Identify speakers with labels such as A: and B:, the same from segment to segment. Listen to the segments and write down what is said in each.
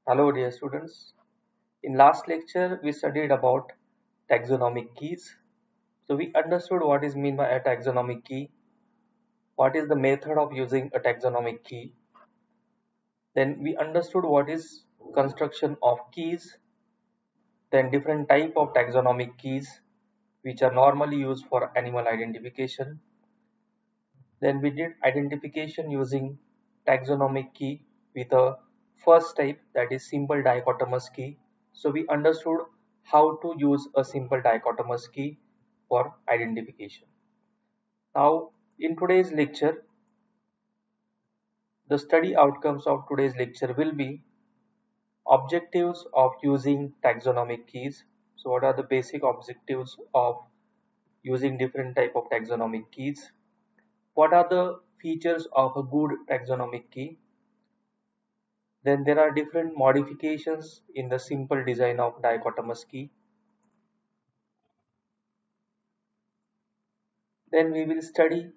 A: Hello dear students. In last lecture we studied about taxonomic keys. So we understood what is meant by a taxonomic key, what is the method of using a taxonomic key. Then we understood what is construction of keys, then different type of taxonomic keys which are normally used for animal identification. Then we did identification using taxonomic key with a first type, that is simple dichotomous key. So we understood how to use a simple dichotomous key for identification. Now in today's lecture, the study outcomes of today's lecture will be objectives of using taxonomic keys. So what are the basic objectives of using different type of taxonomic keys? What are the features of a good taxonomic key? Then there are different modifications in the simple design of dichotomous key. Then we will study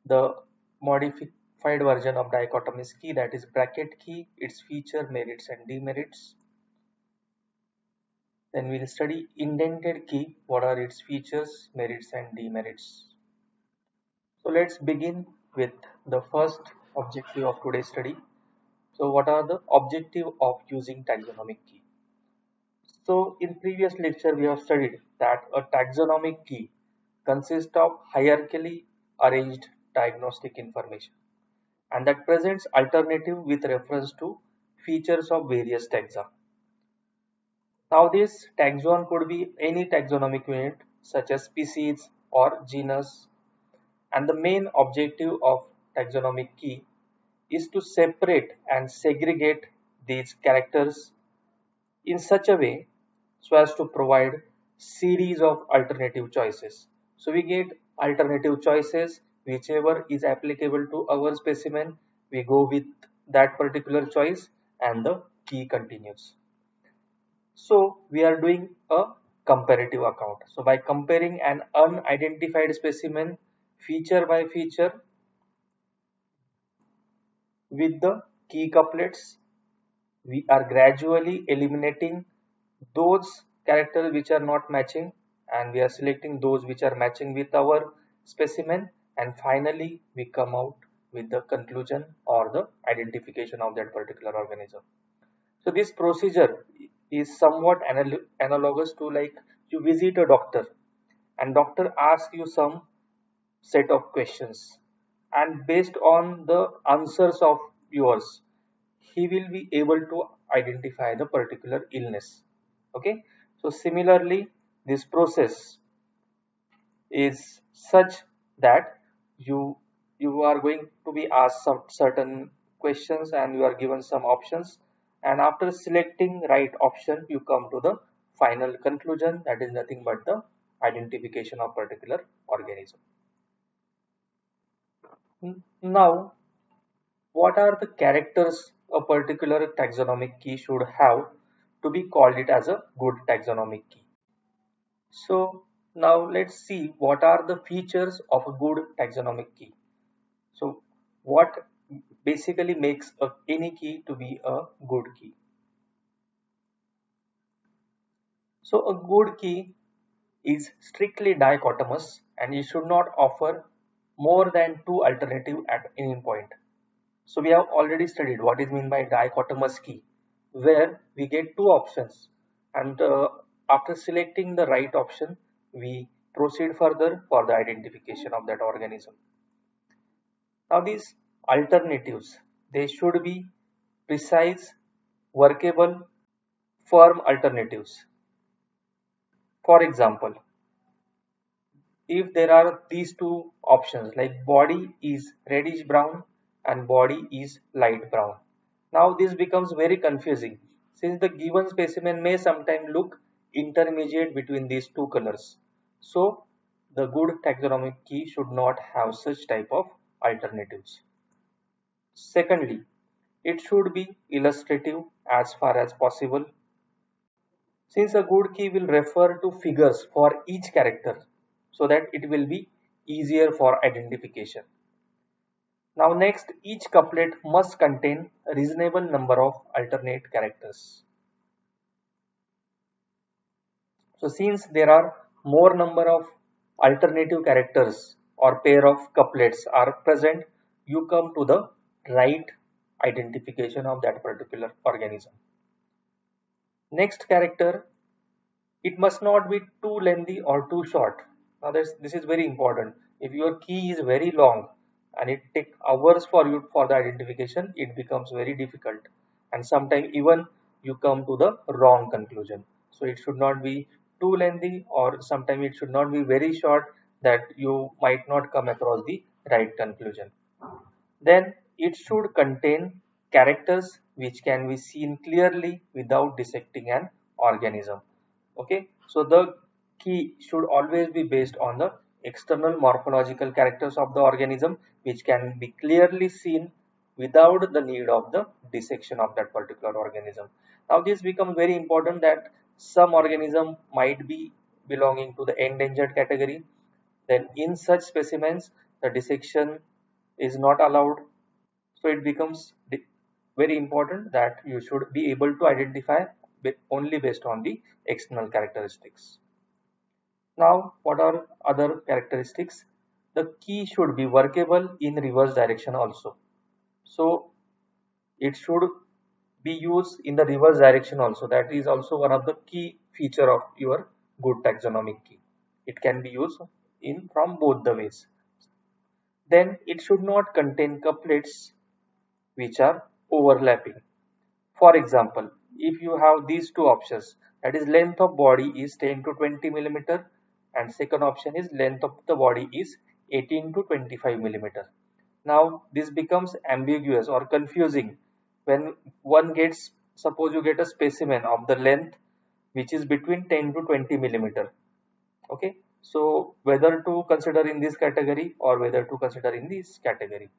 A: the modified version of dichotomous key, that is bracket key, its feature, merits and demerits. Then we will study indented key, what are its features, merits and demerits. So let's begin with the first objective of today's study. So what are the objective of using taxonomic key? So in previous lecture we have studied that a taxonomic key consists of hierarchically arranged diagnostic information and that presents alternative with reference to features of various taxa. Now this taxon could be any taxonomic unit such as species or genus, and the main objective of taxonomic key is to separate and segregate these characters in such a way so as to provide series of alternative choices. So we get alternative choices, whichever is applicable to our specimen, we go with that particular choice and the key continues. So we are doing a comparative account. So by comparing an unidentified specimen feature by feature with the key couplets, we are gradually eliminating those characters which are not matching and we are selecting those which are matching with our specimen, and finally we come out with the conclusion or the identification of that particular organism. So this procedure is somewhat analogous to like you visit a doctor and doctor asks you some set of questions, and based on the answers of yours he will be able to identify the particular illness. Okay, so similarly this process is such that you are going to be asked some certain questions and you are given some options, and after selecting right option you come to the final conclusion, that is nothing but the identification of particular organism. Now what are the characters a particular taxonomic key should have to be called it as a good taxonomic key? So now let's see what are the features of a good taxonomic key. So what basically makes any key to be a good key? So a good key is strictly dichotomous and it should not offer more than two alternatives at any point. So we have already studied what is meant by dichotomous key, where we get two options and after selecting the right option, we proceed further for the identification of that organism. Now these alternatives, they should be precise, workable, firm alternatives. For example, if there are these two options like body is reddish brown and body is light brown, now this becomes very confusing since the given specimen may sometimes look intermediate between these two colors. So the good taxonomic key should not have such type of alternatives. Secondly, it should be illustrative as far as possible, since a good key will refer to figures for each character so that it will be easier for identification. Now next, each couplet must contain a reasonable number of alternate characters. So since there are more number of alternative characters or pair of couplets are present, you come to the right identification of that particular organism. Next character, it must not be too lengthy or too short. Now this is very important. If your key is very long and it takes hours for you for the identification, it becomes very difficult, and sometimes even you come to the wrong conclusion. So it should not be too lengthy, or sometimes it should not be very short that you might not come across the right conclusion. Then it should contain characters which can be seen clearly without dissecting an organism. Okay, so the key should always be based on the external morphological characters of the organism which can be clearly seen without the need of the dissection of that particular organism. Now this becomes very important that some organism might be belonging to the endangered category. Then in such specimens the dissection is not allowed. So it becomes very important that you should be able to identify only based on the external characteristics. Now, what are other characteristics? The key should be workable in reverse direction also. So it should be used in the reverse direction also. That is also one of the key feature of your good taxonomic key. It can be used in from both the ways. Then it should not contain couplets which are overlapping. For example, if you have these two options, that is length of body is 10 to 20 millimeter, and second option is length of the body is 18 to 25 millimeter. Now this becomes ambiguous or confusing when one gets, suppose you get a specimen of the length which is between 10 to 20 millimeter. Okay, so whether to consider in this category or whether to consider in this category.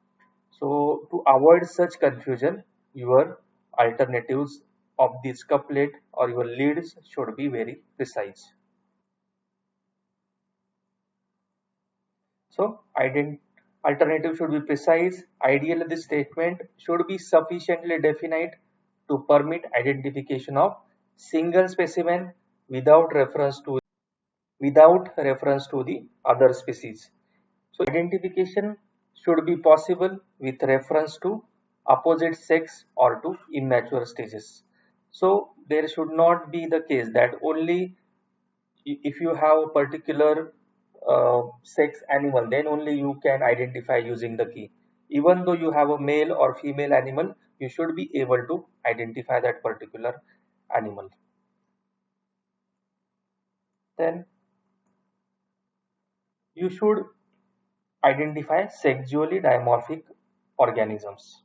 A: So to avoid such confusion, your alternatives of this couplet or your leads should be very precise. So alternative should be precise. Ideally, this statement should be sufficiently definite to permit identification of single specimen without reference to the other species. So identification should be possible with reference to opposite sex or to immature stages. So there should not be the case that only if you have a particular sex animal, then only you can identify using the key. Even though you have a male or female animal, you should be able to identify that particular animal. Then you should identify sexually dimorphic organisms.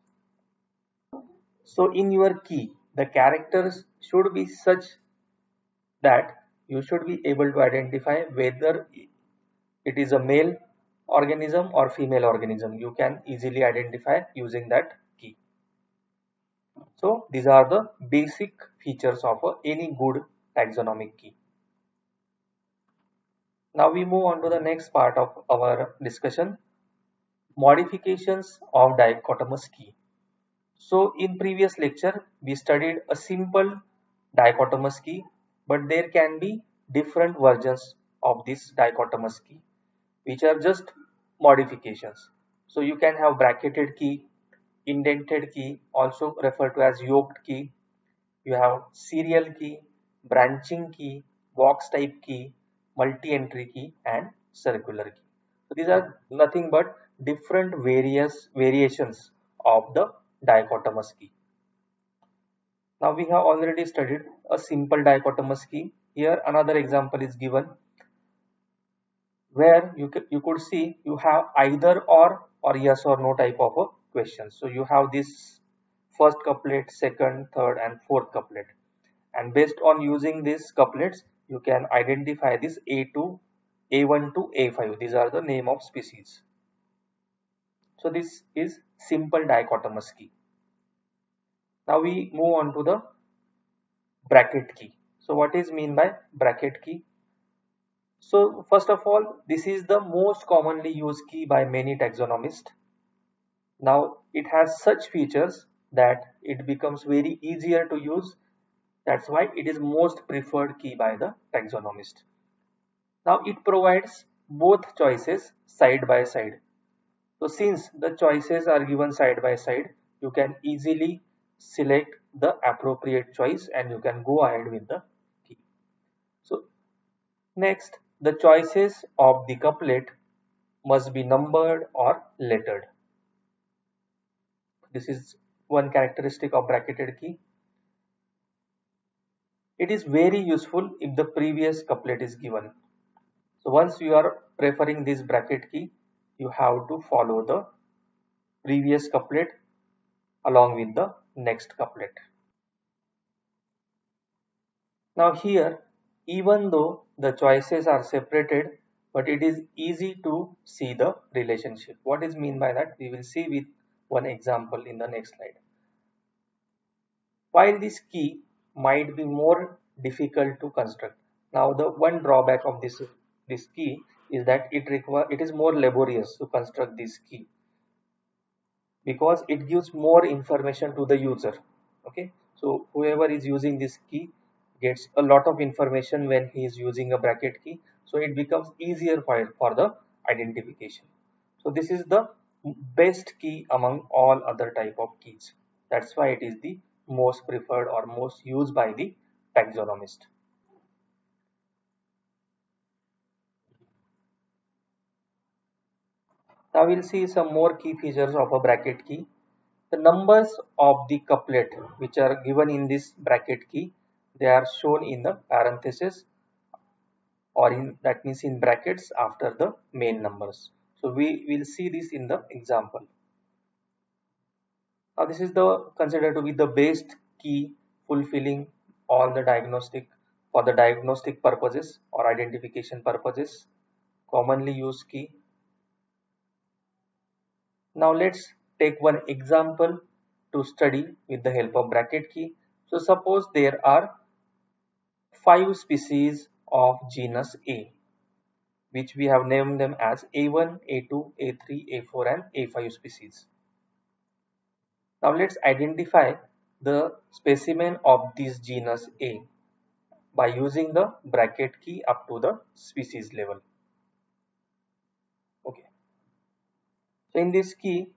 A: So in your key, the characters should be such that you should be able to identify whether it is a male organism or female organism. You can easily identify using that key. So these are the basic features of any good taxonomic key. Now we move on to the next part of our discussion, modifications of dichotomous key. So in previous lecture, we studied a simple dichotomous key, but there can be different versions of this dichotomous key, which are just modifications. So you can have bracketed key, indented key, also referred to as yoked key. You have serial key, branching key, box type key, multi-entry key, and circular key. So these are nothing but different various variations of the dichotomous key. Now we have already studied a simple dichotomous key. Here another example is given where you could see you have either or yes or no type of a question. So you have this first couplet, second, third, and fourth couplet, and based on using these couplets you can identify this A2, A1 to A5. These are the name of species. So this is simple dichotomous key. Now we move on to the bracket key. So what is mean by bracket key? So first of all, this is the most commonly used key by many taxonomists. Now it has such features that it becomes very easier to use. That's why it is most preferred key by the taxonomist. Now it provides both choices side by side. So since the choices are given side by side, you can easily select the appropriate choice and you can go ahead with the key. So next, the choices of the couplet must be numbered or lettered. This is one characteristic of bracketed key. It is very useful if the previous couplet is given. So once you are preferring this bracket key, you have to follow the previous couplet along with the next couplet. Now here, even though the choices are separated, but it is easy to see the relationship. What is mean by that? We will see with one example in the next slide. While this key might be more difficult to construct. Now the one drawback of this key is that it is more laborious to construct this key because it gives more information to the user. Okay, so whoever is using this key gets a lot of information when he is using a bracket key, so it becomes easier for the identification. So this is the best key among all other type of keys. That's why it is the most preferred or most used by the taxonomist. Now we'll see some more key features of a bracket key. The numbers of the couplet which are given in this bracket key, they are shown in the parenthesis, or in that means in brackets after the main numbers. So we will see this in the example. Now this is the considered to be the best key fulfilling all the diagnostic purposes or identification purposes, commonly used key. Now let's take one example to study with the help of bracket key. So suppose there are 5 species of genus A, which we have named them as A1, A2, A3, A4 and A5 species. Now let's identify the specimen of this genus A by using the bracket key up to the species level. Okay. So in this key,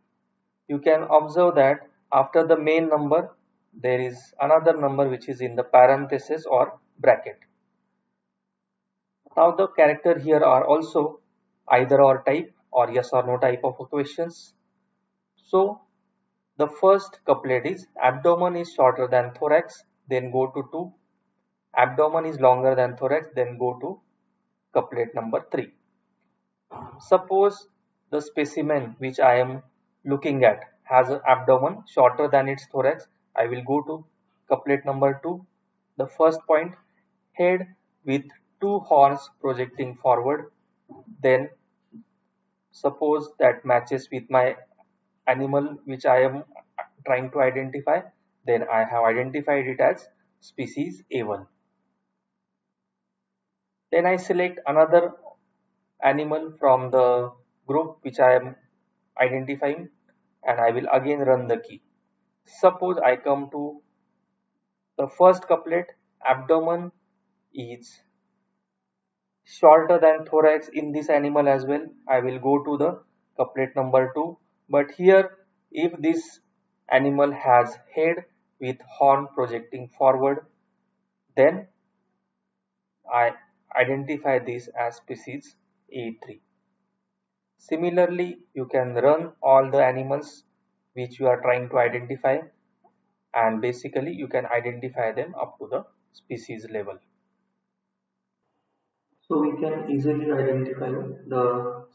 A: you can observe that after the main number, there is another number which is in the parenthesis or bracket. Now the character here are also either or type or yes or no type of questions. So the first couplet is abdomen is shorter than thorax, then go to 2. Abdomen is longer than thorax, then go to couplet number 3. Suppose the specimen which I am looking at has an abdomen shorter than its thorax. I will go to couplet number 2. The first point, head with 2 horns projecting forward. Then suppose that matches with my animal which I am trying to identify. Then I have identified it as species A1. Then I select another animal from the group which I am identifying and I will again run the key. Suppose I come to the first couplet, abdomen is shorter than thorax in this animal as well. I will go to the couplet number 2. But here, if this animal has head with horn projecting forward, then I identify this as species A3. Similarly, you can run all the animals which you are trying to identify and basically you can identify them up to the species level. So we can easily identify the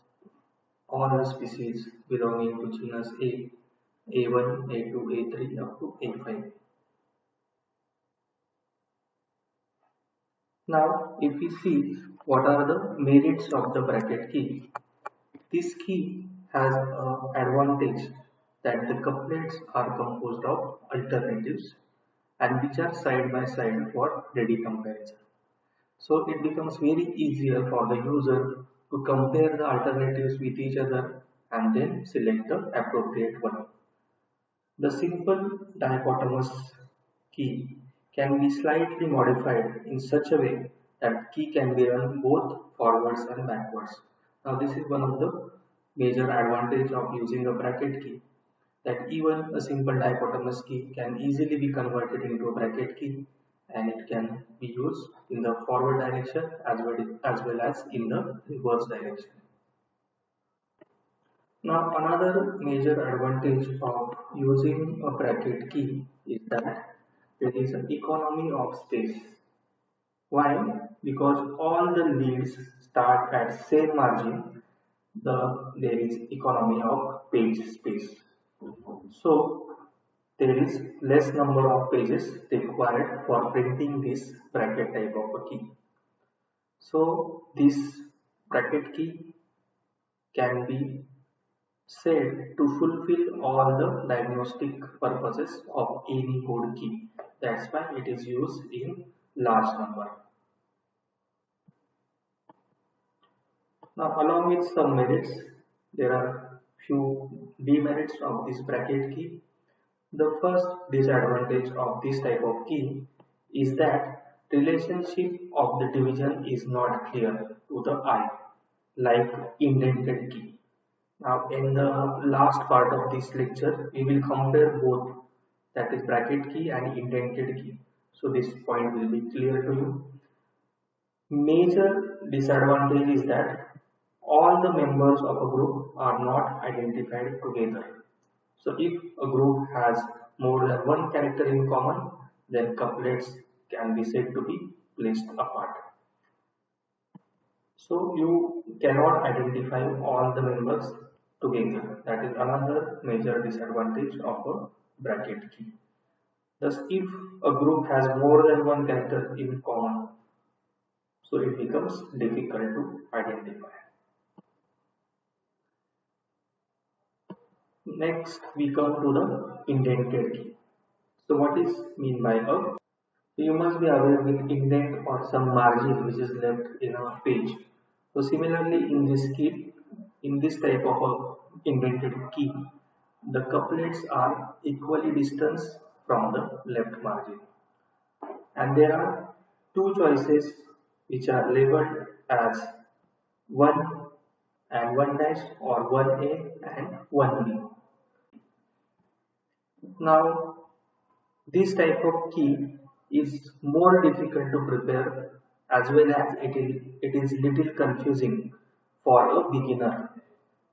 A: all the species belonging to genus A, A1, A2, A3 up to A5. Now if we see what are the merits of the bracket key, this key has an advantage that the couplets are composed of alternatives and which are side by side for ready comparison. So it becomes very easier for the user to compare the alternatives with each other and then select the appropriate one. The simple dichotomous key can be slightly modified in such a way that key can be run both forwards and backwards. Now this is one of the major advantage of using a bracket key, that even a simple dichotomous key can easily be converted into a bracket key, and it can be used in the forward direction as well as in the reverse direction. Now another major advantage of using a bracket key is that there is an economy of space. Why? Because all the leads start at same margin, there is economy of page space. So there is less number of pages required for printing this bracket type of a key. So this bracket key can be said to fulfill all the diagnostic purposes of any code key. That's why it is used in large number. Now along with some merits, there are few demerits of this bracket key. The first disadvantage of this type of key is that relationship of the division is not clear to the eye, like indented key. Now in the last part of this lecture, we will compare both, that is bracket key and indented key. So this point will be clear to you. Major disadvantage is that all the members of a group are not identified together. So if a group has more than one character in common, then couplets can be said to be placed apart. So you cannot identify all the members together. That is another major disadvantage of a bracket key. Thus, if a group has more than one character in common, so it becomes difficult to identify. Next, we come to the indented key. So what is mean by a? You must be aware with indent or some margin which is left in a page. So similarly in this key, in this type of a indented key, the couplets are equally distant from the left margin. And there are two choices which are labeled as 1 and 1 dash or 1A and 1B. Now this type of key is more difficult to prepare, as well as it is little confusing for a beginner.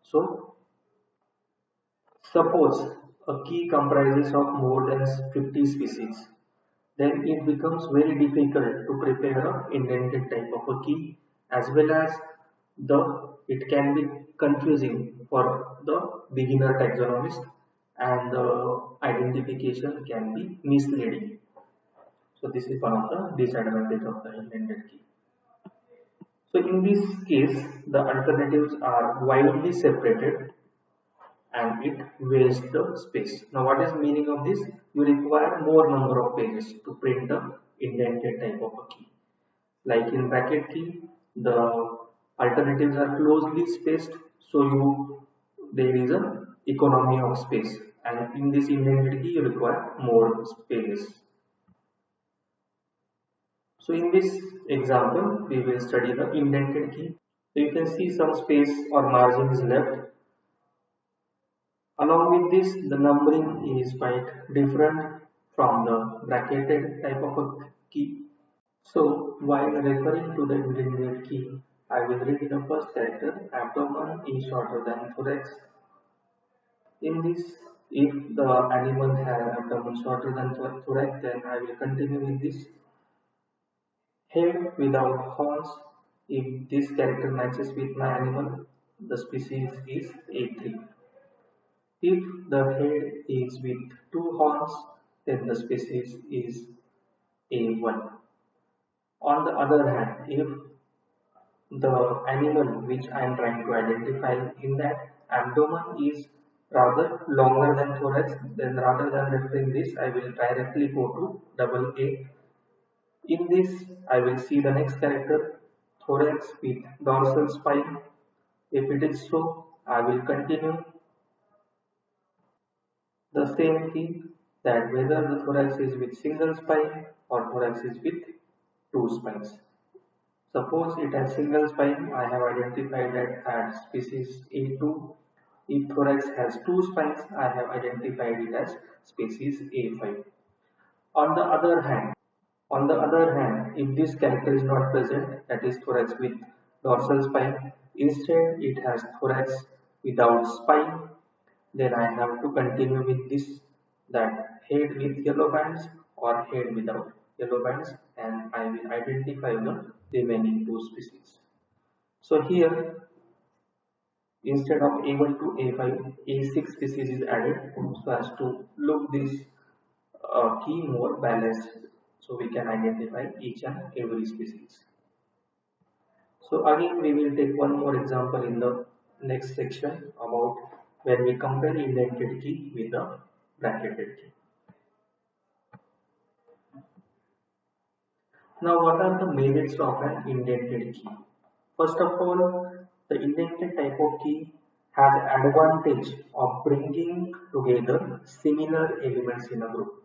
A: So suppose a key comprises of more than 50 species, then it becomes very difficult to prepare a indented type of a key, as well as it can be confusing for the beginner taxonomist, and the identification can be misleading. So this is one of the disadvantage of the indented key. So in this case, the alternatives are widely separated and it wastes the space. Now what is meaning of this? You require more number of pages to print the indented type of a key. Like in bracket key, the alternatives are closely spaced, so there is a economy of space, and in this indented key you require more space. So in this example, we will study the indented key. So you can see some space or margin is left. Along with this, the numbering is quite different from the bracketed type of a key. So while referring to the indented key, I will read the first character. Abdomen is shorter than thorax. In this, if the animal has abdomen shorter than thorax, then I will continue with this. Head without horns. If this character matches with my animal, the species is A3. If the head is with two horns, then the species is A1. On the other hand, if the animal which I am trying to identify in that abdomen is rather longer than thorax, then rather than referring this, I will directly go to double A. In this, I will see the next character, thorax with dorsal spine. If it is so, I will continue the same key, that whether the thorax is with single spine or thorax is with two spines. Suppose it has single spine, I have identified that as species A2. If thorax has two spines, I have identified it as species A5. On the other hand, if this character is not present, that is thorax with dorsal spine, instead it has thorax without spine, then I have to continue with this, that head with yellow bands or head without yellow bands, and I will identify the remaining two species. So here, instead of A1 to A5, A6 species is added so as to look this key more balanced, so we can identify each and every species. So again, we will take one more example in the next section about when we compare indented key with the bracketed key. Now, what are the merits of an indented key? First of all, the indented type of key has advantage of bringing together similar elements in a group.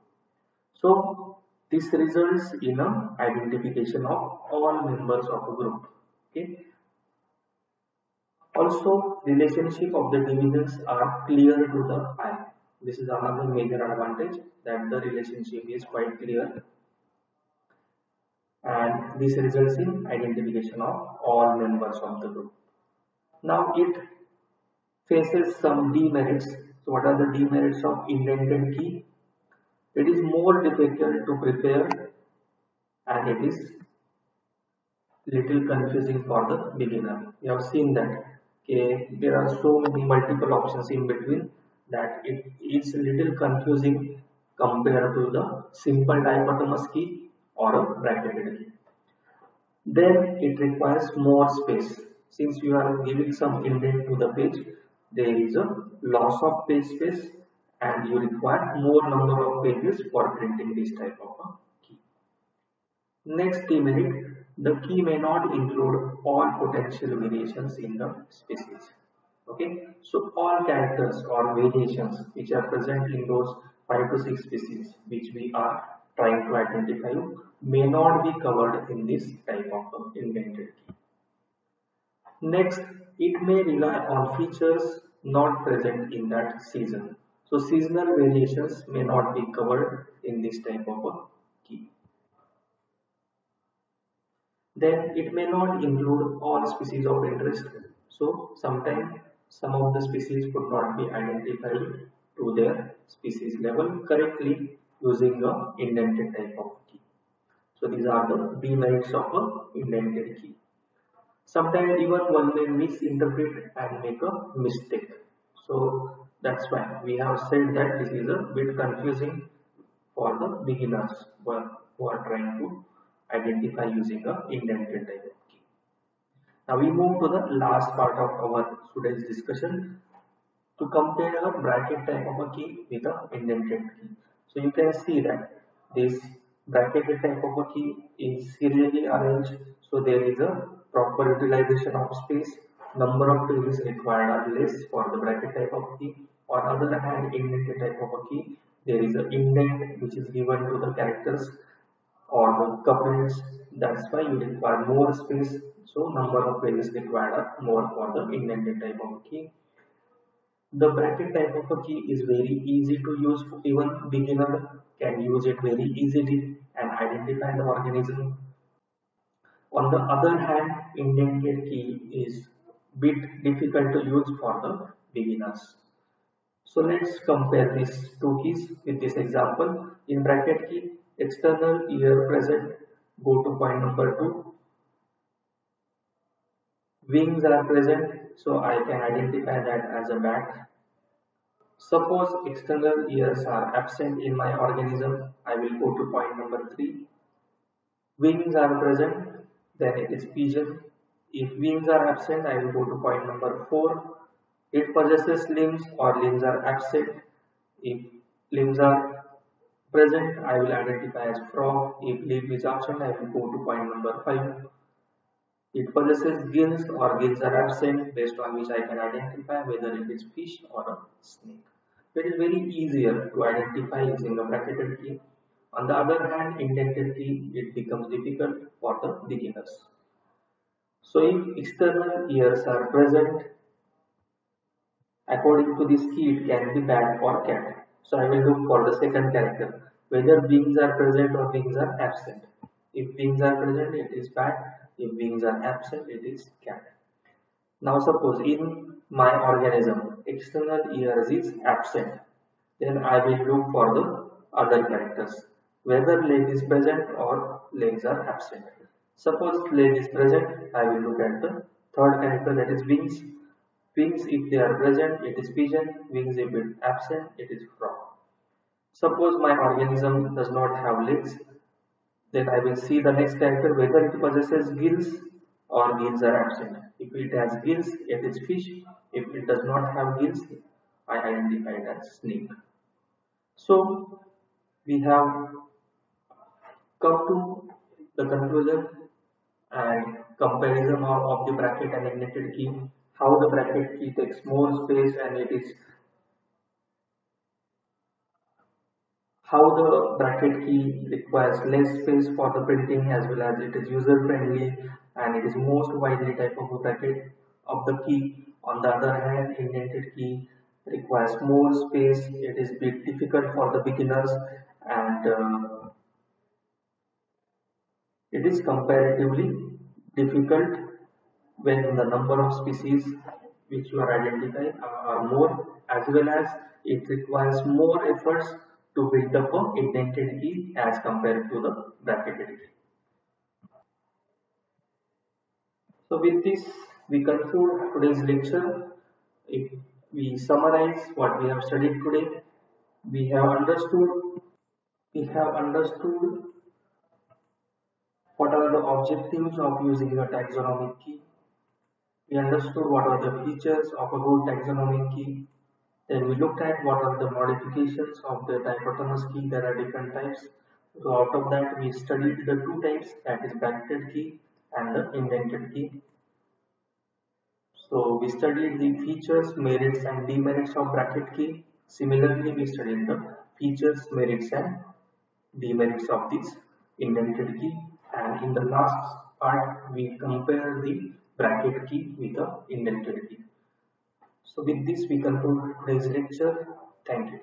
A: So this results in a identification of all members of a group. Okay. Also, relationship of the divisions are clear to the eye. This is another major advantage, that the relationship is quite clear, and this results in identification of all members of the group. Now it faces some demerits. So what are the demerits of indented key? It is more difficult to prepare and it is little confusing for the beginner. We have seen that there are so many multiple options in between that it is little confusing compared to the simple dichotomous key or a bracketed key. Then it requires more space. Since you are giving some indent to the page, there is a loss of page space and you require more number of pages for printing this type of a key. Next demerit, the key may not include all potential variations in the species. Okay, so all characters or variations which are present in those 5 to 6 species which we are trying to identify may not be covered in this type of indented key. Next, it may rely on features not present in that season. So seasonal variations may not be covered in this type of a key. Then it may not include all species of interest. So sometimes some of the species could not be identified to their species level correctly using a indented type of key. So these are the demerits of a indented key. Sometimes even one may misinterpret and make a mistake. So that's why we have said that this is a bit confusing for the beginners who are trying to identify using a indented type of key. Now we move to the last part of our today's discussion to compare a bracket type of a key with a indented key. So you can see that this bracketed type of a key is serially arranged, so there is a proper utilization of space. Number of pages required are less for the bracket type of key. On the other hand, indented type of a key, there is an indent which is given to the characters or the couplets. That's why you require more space. So number of pages required are more for the indented type of key. The bracket type of a key is very easy to use. Even beginner can use it very easily and identify the organism. On the other hand, indented key is bit difficult to use for the beginners. So let's compare these two keys with this example. In bracket key, external ear present, go to point number 2. Wings are present, so I can identify that as a bat. Suppose external ears are absent in my organism, I will go to point number 3. Wings are present, then it is pigeon. If wings are absent, I will go to point number 4. It possesses limbs or limbs are absent. If limbs are present, I will identify as frog. If limb is absent, I will go to point number 5. It possesses gills or gills are absent, based on which I can identify whether it is fish or a snake. It is very easier to identify using a bracketed key. On the other hand, indented key, it becomes difficult for the beginners. So if external ears are present, according to this key, it can be bat or cat. So I will look for the second character, whether wings are present or wings are absent. If wings are present, it is bat. If wings are absent, it is cat. Now suppose in my organism, external ears is absent. Then I will look for the other characters, whether leg is present or legs are absent. Suppose leg is present, I will look at the third character, that is wings. Wings, if they are present, it is pigeon. Wings, if it is absent, it is frog. Suppose my organism does not have legs, then I will see the next character whether it possesses gills or gills are absent. If it has gills, it is fish. If it does not have gills, I identify it as snake. So we have come to the conclusion and comparison of the bracket and indented key. How the bracket key takes more space and it is how the bracket key requires less space for the printing, as well as it is user friendly and it is most widely type of a bracket of the key. On the other hand, indented key requires more space, it is bit difficult for the beginners, and it is comparatively difficult when the number of species which you are identifying are more, as well as it requires more efforts to build up a indented key as compared to the bracketed key. So with this we conclude today's lecture. If we summarize what we have studied today, we have understood we have understood what are the objectives of using a taxonomic key. We understood what are the features of a good taxonomic key. Then we looked at what are the modifications of the dichotomous key. There are different types. So out of that we studied the two types, that is bracketed key and the indented key. So we studied the features, merits and demerits of bracket key. Similarly, we studied the features, merits and demerits of this indented key. And in the last part, we compare the bracket key with the indented key. So with this, we conclude today's lecture. Thank you.